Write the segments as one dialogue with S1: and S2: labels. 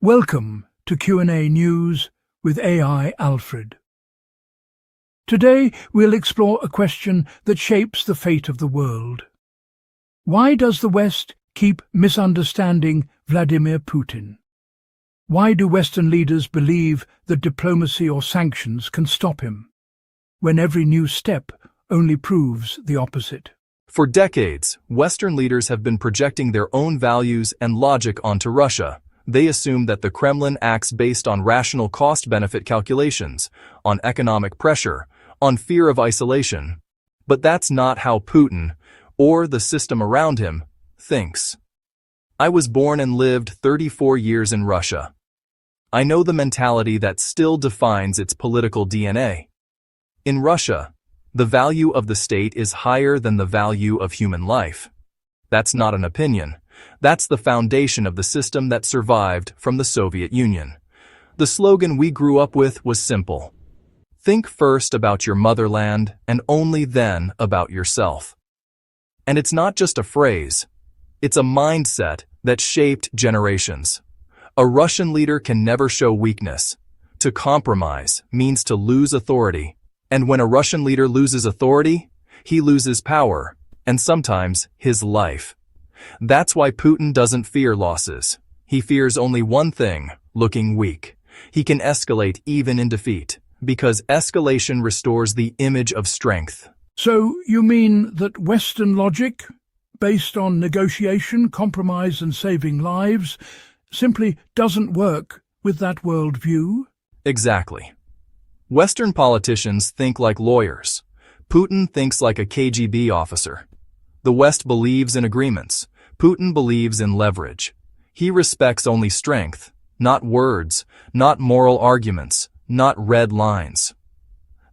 S1: Welcome to Q&A News with AI Alfred. Today we'll explore a question that shapes the fate of the world. Why does the West keep misunderstanding Vladimir Putin? Why do Western leaders believe that diplomacy or sanctions can stop him, when every new step only proves the opposite?
S2: For decades, Western leaders have been projecting their own values and logic onto Russia. They assume that the Kremlin acts based on rational cost-benefit calculations, on economic pressure, on fear of isolation. But that's not how Putin, or the system around him, thinks. I was born and lived 34 years in Russia. I know the mentality that still defines its political DNA. In Russia, the value of the state is higher than the value of human life. That's not an opinion. That's the foundation of the system that survived from the Soviet Union. The slogan we grew up with was simple. Think first about your motherland and only then about yourself. And it's not just a phrase. It's a mindset that shaped generations. A Russian leader can never show weakness. To compromise means to lose authority. And when a Russian leader loses authority, he loses power, and sometimes his life. That's why Putin doesn't fear losses. He fears only one thing, looking weak. He can escalate even in defeat, because escalation restores the image of strength.
S1: So you mean that Western logic, based on negotiation, compromise and saving lives, simply doesn't work with that worldview?
S2: Exactly. Western politicians think like lawyers. Putin thinks like a KGB officer. The West believes in agreements. Putin believes in leverage. He respects only strength, not words, not moral arguments, not red lines.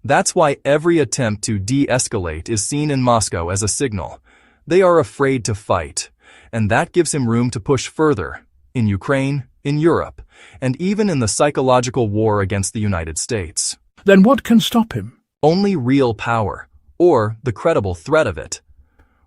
S2: That's why every attempt to de-escalate is seen in Moscow as a signal. They are afraid to fight, and that gives him room to push further, in Ukraine, in Europe, and even in the psychological war against the United States.
S1: Then what can stop him?
S2: Only real power, or the credible threat of it.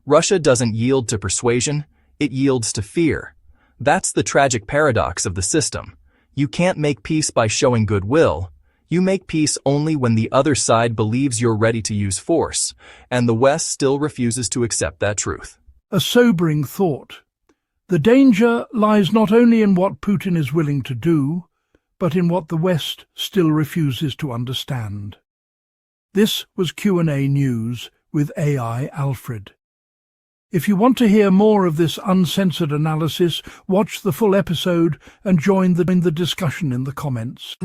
S2: Russia doesn't yield to persuasion, it yields to fear. That's the tragic paradox of the system. You can't make peace by showing goodwill. You make peace only when the other side believes you're ready to use force, and the West still refuses to accept that truth.
S1: A sobering thought. The danger lies not only in what Putin is willing to do, but in what the West still refuses to understand. This was Q&A News with AI Alfred. If you want to hear more of this uncensored analysis, watch the full episode and join the discussion in the comments.